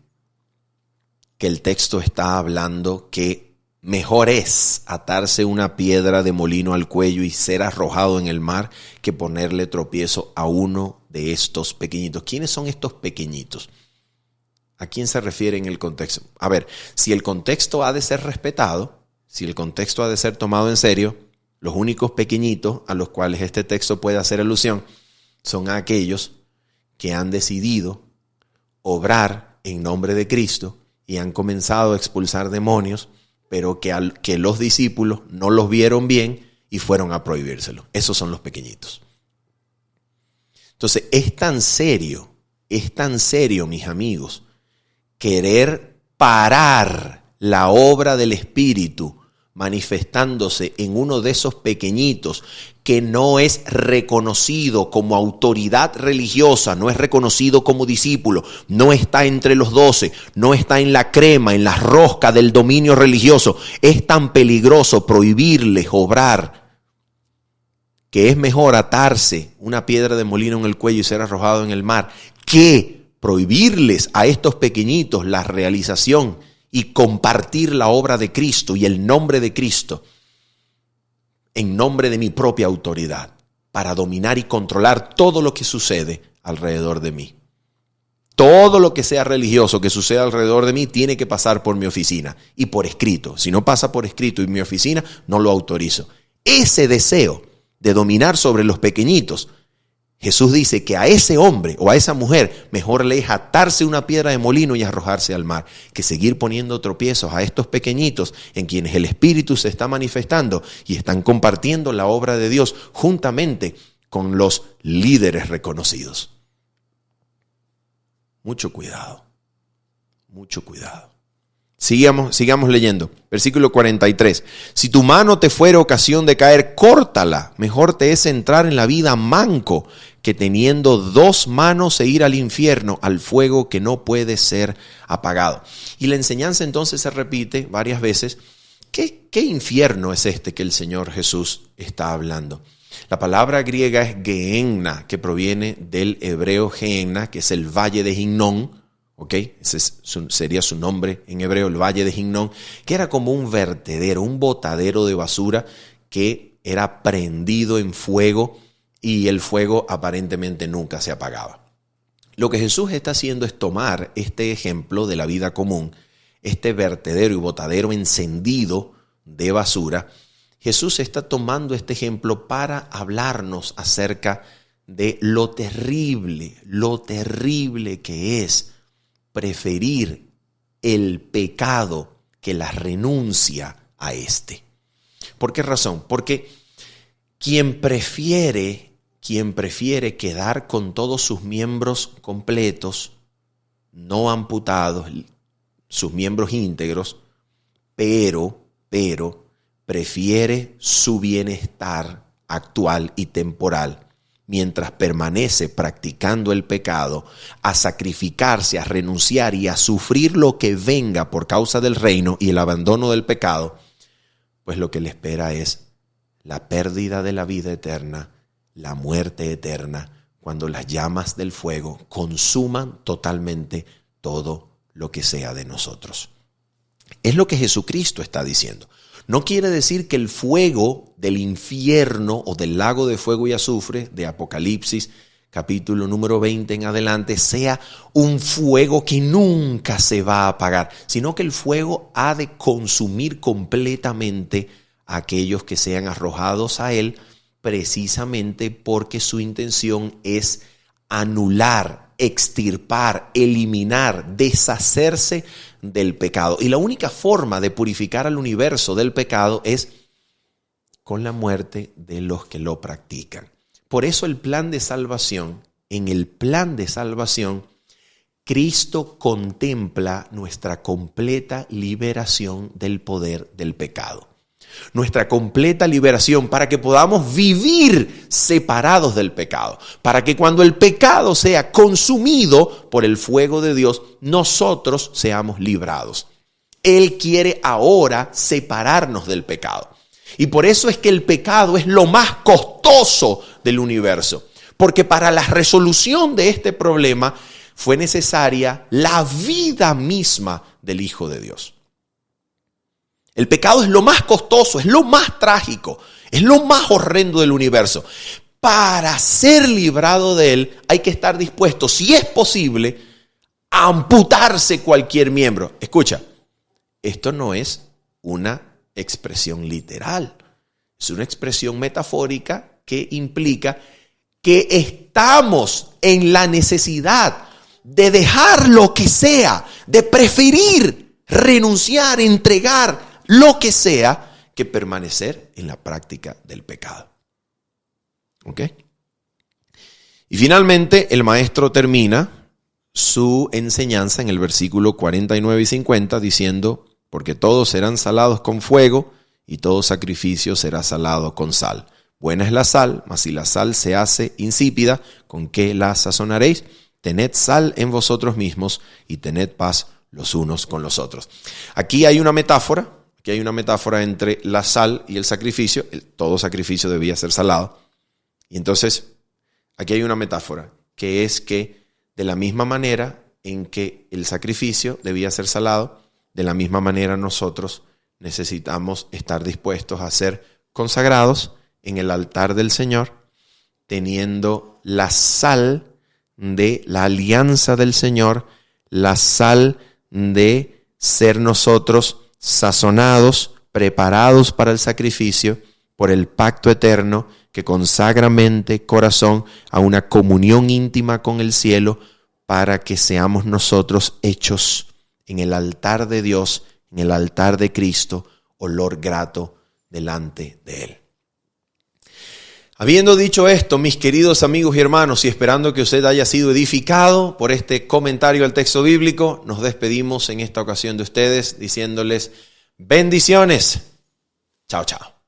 el texto está hablando que mejor es atarse una piedra de molino al cuello y ser arrojado en el mar que ponerle tropiezo a uno de estos pequeñitos? ¿Quiénes son estos pequeñitos? ¿A quién se refiere en el contexto? A ver, si el contexto ha de ser respetado, si el contexto ha de ser tomado en serio, los únicos pequeñitos a los cuales este texto puede hacer alusión son aquellos que han decidido obrar en nombre de Cristo y han comenzado a expulsar demonios, pero que los discípulos no los vieron bien y fueron a prohibírselo. Esos son los pequeñitos. Entonces, es tan serio, mis amigos, querer parar la obra del Espíritu manifestándose en uno de esos pequeñitos que no es reconocido como autoridad religiosa, no es reconocido como discípulo, no está entre los 12, no está en la crema, en la rosca del dominio religioso, es tan peligroso prohibirles obrar que es mejor atarse una piedra de molino en el cuello y ser arrojado en el mar que prohibirles a estos pequeñitos la realización y compartir la obra de Cristo y el nombre de Cristo en nombre de mi propia autoridad para dominar y controlar todo lo que sucede alrededor de mí. Todo lo que sea religioso que suceda alrededor de mí tiene que pasar por mi oficina y por escrito. Si no pasa por escrito en mi oficina, no lo autorizo. Ese deseo de dominar sobre los pequeñitos, Jesús dice que a ese hombre o a esa mujer mejor le es atarse una piedra de molino y arrojarse al mar, que seguir poniendo tropiezos a estos pequeñitos en quienes el Espíritu se está manifestando y están compartiendo la obra de Dios juntamente con los líderes reconocidos. Mucho cuidado, mucho cuidado. Sigamos leyendo. Versículo 43. Si tu mano te fuere ocasión de caer, córtala. Mejor te es entrar en la vida manco que teniendo 2 manos e ir al infierno, al fuego que no puede ser apagado. Y la enseñanza entonces se repite varias veces. ¿Qué infierno es este que el Señor Jesús está hablando? La palabra griega es Gehenna, que proviene del hebreo Gehenna, que es el valle de Hinnom. Okay, ese sería su nombre en hebreo, el valle de Hinnom, que era como un vertedero, un botadero de basura que era prendido en fuego y el fuego aparentemente nunca se apagaba. Lo que Jesús está haciendo es tomar este ejemplo de la vida común, este vertedero y botadero encendido de basura. Jesús está tomando este ejemplo para hablarnos acerca de lo terrible que es preferir el pecado que la renuncia a este. ¿Por qué razón? Porque quien prefiere quedar con todos sus miembros completos, no amputados, sus miembros íntegros, pero prefiere su bienestar actual y temporal, mientras permanece practicando el pecado, a sacrificarse, a renunciar y a sufrir lo que venga por causa del reino y el abandono del pecado, pues lo que le espera es la pérdida de la vida eterna, la muerte eterna, cuando las llamas del fuego consuman totalmente todo lo que sea de nosotros. Es lo que Jesucristo está diciendo. No quiere decir que el fuego del infierno o del lago de fuego y azufre de Apocalipsis, capítulo número 20 en adelante, sea un fuego que nunca se va a apagar, sino que el fuego ha de consumir completamente a aquellos que sean arrojados a él, precisamente porque su intención es anular, extirpar, eliminar, deshacerse del pecado. Y la única forma de purificar al universo del pecado es con la muerte de los que lo practican. Por eso el plan de salvación, en el plan de salvación, Cristo contempla nuestra completa liberación del poder del pecado. Nuestra completa liberación para que podamos vivir separados del pecado, para que cuando el pecado sea consumido por el fuego de Dios, nosotros seamos librados. Él quiere ahora separarnos del pecado. Y por eso es que el pecado es lo más costoso del universo, porque para la resolución de este problema fue necesaria la vida misma del Hijo de Dios. El pecado es lo más costoso, es lo más trágico, es lo más horrendo del universo. Para ser librado de él hay que estar dispuesto, si es posible, a amputarse cualquier miembro. Escucha, esto no es una expresión literal, es una expresión metafórica que implica que estamos en la necesidad de dejar lo que sea, de preferir renunciar, entregar lo que sea que permanecer en la práctica del pecado. ¿Ok? Y finalmente el maestro termina su enseñanza en el versículo 49 y 50 diciendo: porque todos serán salados con fuego, y todo sacrificio será salado con sal. Buena es la sal, mas si la sal se hace insípida, ¿con qué la sazonaréis? Tened sal en vosotros mismos y tened paz los unos con los otros. Aquí hay una metáfora entre la sal y el sacrificio. Todo sacrificio debía ser salado. Y entonces, aquí hay una metáfora, que es que de la misma manera en que el sacrificio debía ser salado, de la misma manera nosotros necesitamos estar dispuestos a ser consagrados en el altar del Señor, teniendo la sal de la alianza del Señor, la sal de ser nosotros sazonados, preparados para el sacrificio por el pacto eterno que consagra mente, corazón a una comunión íntima con el cielo, para que seamos nosotros hechos en el altar de Dios, en el altar de Cristo, olor grato delante de Él. Habiendo dicho esto, mis queridos amigos y hermanos, y esperando que usted haya sido edificado por este comentario al texto bíblico, nos despedimos en esta ocasión de ustedes diciéndoles bendiciones. Chao, chao.